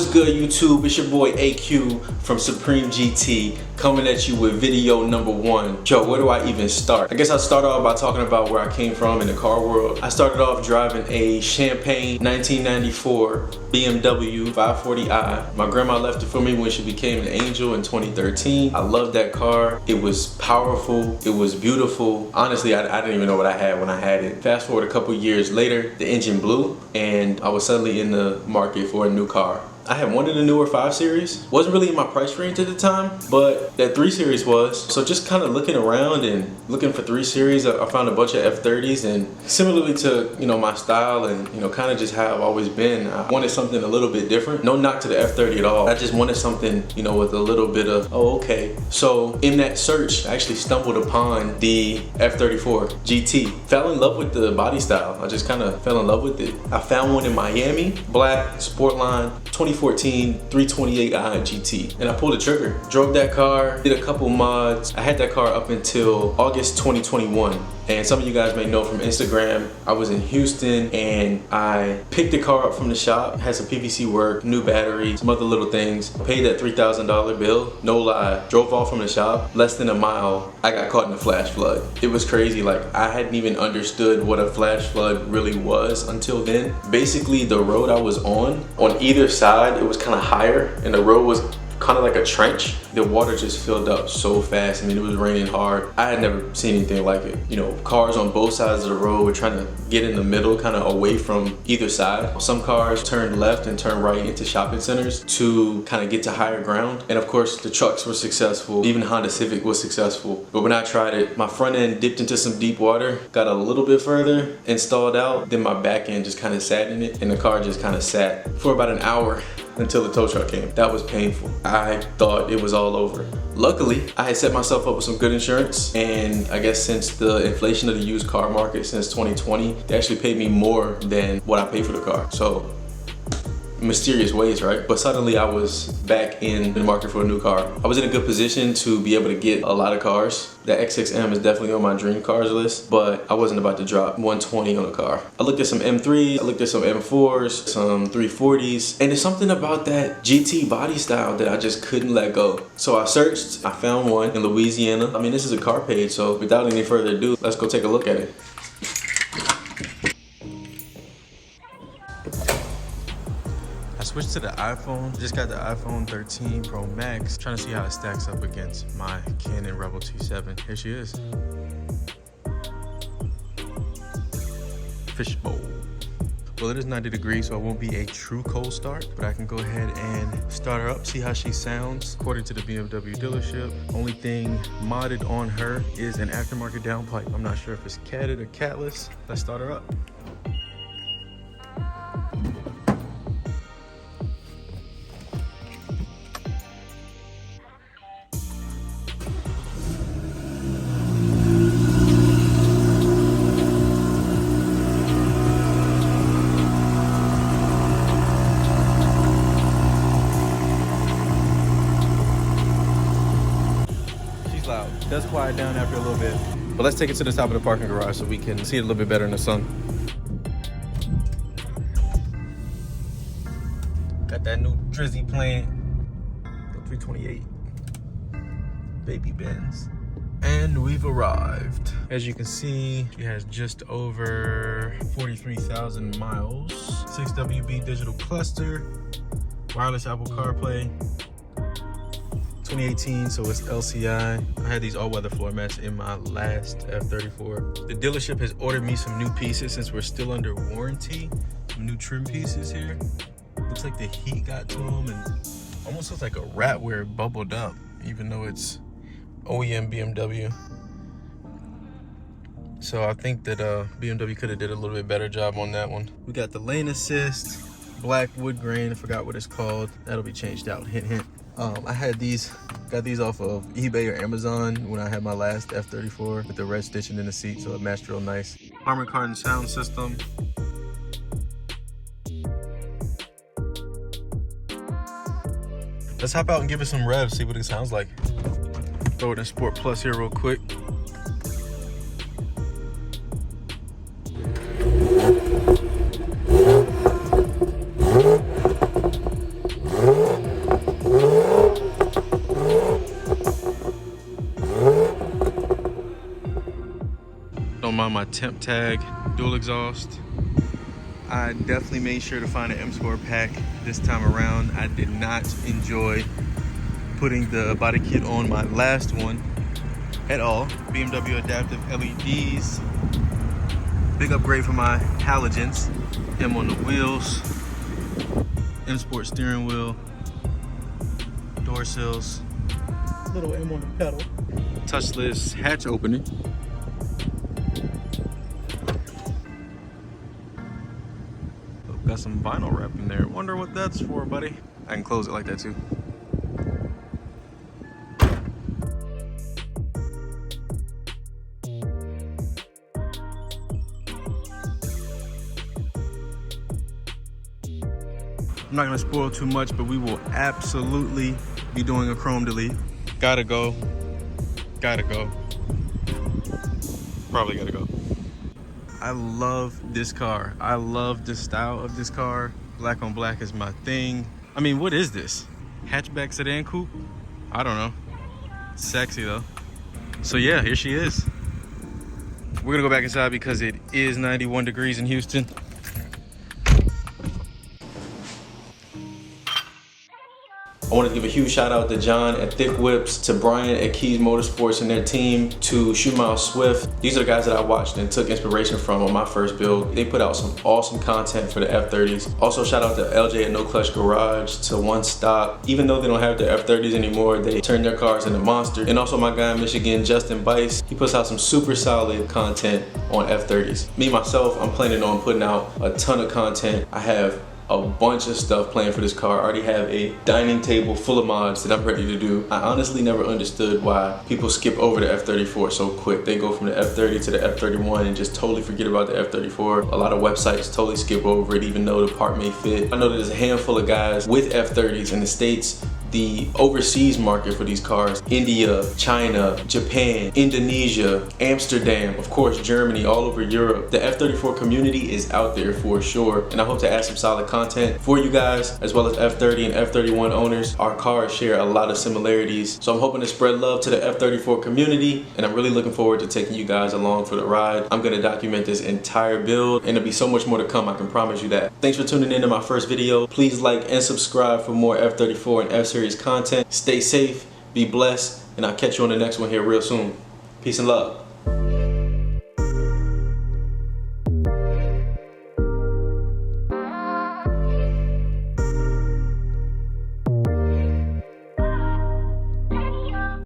What's good, YouTube? It's your boy AQ from Supreme GT coming at you with video number 1. Yo, where do I even start? I guess I'll start off by talking about where I came from in the car world. I started off driving a Champagne 1994 BMW 540i. My grandma left it for me when she became an angel in 2013. I loved that car. It was powerful. It was beautiful. Honestly, I didn't even know what I had when I had it. Fast forward a couple years later, the engine blew and I was suddenly in the market for a new car. I had wanted a newer 5 Series. Wasn't really in my price range at the time, but that 3 Series was. So just kind of looking around and looking for 3 Series, I found a bunch of F30s, and similarly to, my style and, kind of just how I've always been, I wanted something a little bit different. No knock to the F30 at all. I just wanted something, with a little bit of, oh, okay. So in that search, I actually stumbled upon the F34 GT. Fell in love with the body style. I just kind of fell in love with it. I found one in Miami, black, Sportline, 2014 328i GT, and I pulled the trigger. Drove that car, did a couple mods. I had that car up until August 2021. And some of you guys may know from Instagram, I was in Houston and I picked the car up from the shop, had some PVC work, new battery, some other little things. Paid that $3,000 bill, no lie. Drove off from the shop, less than a mile, I got caught in a flash flood. It was crazy, like I hadn't even understood what a flash flood really was until then. Basically the road I was on either side, it was kind of higher and the road was kind of like a trench. The water just filled up so fast. I mean, it was raining hard. I had never seen anything like it. Cars on both sides of the road were trying to get in the middle, kind of away from either side. Some cars turned left and turned right into shopping centers to kind of get to higher ground. And of course, the trucks were successful. Even Honda Civic was successful. But when I tried it, my front end dipped into some deep water, got a little bit further and stalled out. Then my back end just kind of sat in it and the car just kind of sat for about an hour until the tow truck came. That was painful. I thought it was all over. Luckily, I had set myself up with some good insurance, and I guess since the inflation of the used car market since 2020, they actually paid me more than what I paid for the car. So, mysterious ways, right? But suddenly I was back in the market for a new car. I was in a good position to be able to get a lot of cars. The X6M is definitely on my dream cars list, but I wasn't about to drop 120 on a car. I looked at some M3s, I looked at some M4s, some 340s, and there's something about that GT body style that I just couldn't let go. So I searched, I found one in Louisiana. I mean, this is a car page, so without any further ado, let's go take a look at it. I switched to the iPhone. Just got the iPhone 13 Pro Max. Trying to see how it stacks up against my Canon Rebel T7. Here she is. Fishbowl. Well, it is 90 degrees, so it won't be a true cold start, but I can go ahead and start her up, see how she sounds. According to the BMW dealership, only thing modded on her is an aftermarket downpipe. I'm not sure if it's catted or catless. Let's start her up. Loud. Does quiet down after a little bit. But let's take it to the top of the parking garage so we can see it a little bit better in the sun. Got that new Drizzy playing. 328. Baby Benz. And we've arrived. As you can see, she has just over 43,000 miles. 6WB digital cluster. Wireless Apple CarPlay. 2018, so it's LCI. I had these all-weather floor mats in my last F34. The dealership has ordered me some new pieces since we're still under warranty. Some new trim pieces here. Looks like the heat got to them and almost looks like a rat where it bubbled up, even though it's OEM BMW. So I think that BMW could have did a little bit better job on that one. We got the lane assist, black wood grain, I forgot what it's called. That'll be changed out, hint, hint. I had got these off of eBay or Amazon when I had my last F34 with the red stitching in the seat, so it matched real nice. Harman Kardon sound system. Let's hop out and give it some revs, see what it sounds like. Throw it in Sport Plus here real quick. found my temp tag, dual exhaust. I definitely made sure to find an M-Score pack this time around. I did not enjoy putting the body kit on my last one at all. BMW adaptive LEDs. Big upgrade for my halogens. M on the wheels. M Sport steering wheel. Door sills. Little M on the pedal. Touchless hatch opening. Got some vinyl wrap in there. Wonder what that's for, buddy. I can close it like that too. I'm not gonna spoil too much, but we will absolutely be doing a chrome delete. Gotta go. Gotta go. Probably gotta go. I love this car. I love the style of this car. Black on black is my thing. I mean, what is this? Hatchback sedan coupe? I don't know. Sexy though. So yeah, here she is. We're gonna go back inside because it is 91 degrees in Houston. I want to give a huge shout out to John at Thick Whips, to Brian at Keys Motorsports and their team, to Shoe Mile Swift. These are the guys that I watched and took inspiration from on my first build. They put out some awesome content for the F30s. Also shout out to LJ at No Clutch Garage, to One Stop. Even though they don't have the F30s anymore, they turned their cars into monsters. And also my guy in Michigan, Justin Bice. He puts out some super solid content on F30s. Me, myself, I'm planning on putting out a ton of content. I have a bunch of stuff planned for this car. I already have a dining table full of mods that I'm ready to do. I honestly never understood why people skip over the F34 so quick. They go from the F30 to the F31 and just totally forget about the F34. A lot of websites totally skip over it even though the part may fit. I know that there's a handful of guys with F30s in the States. The overseas market for these cars, India, China, Japan, Indonesia, Amsterdam, of course Germany, all over Europe. The F34 community is out there for sure, and I hope to add some solid content for you guys, as well as F30 and F31 owners. Our cars share a lot of similarities, so I'm hoping to spread love to the F34 community, and I'm really looking forward to taking you guys along for the ride. I'm gonna document this entire build, and there'll be so much more to come, I can promise you that. Thanks for tuning in to my first video. Please like and subscribe for more F34 and F-Series content. Stay safe, be blessed, and I'll catch you on the next one here real soon. Peace and love.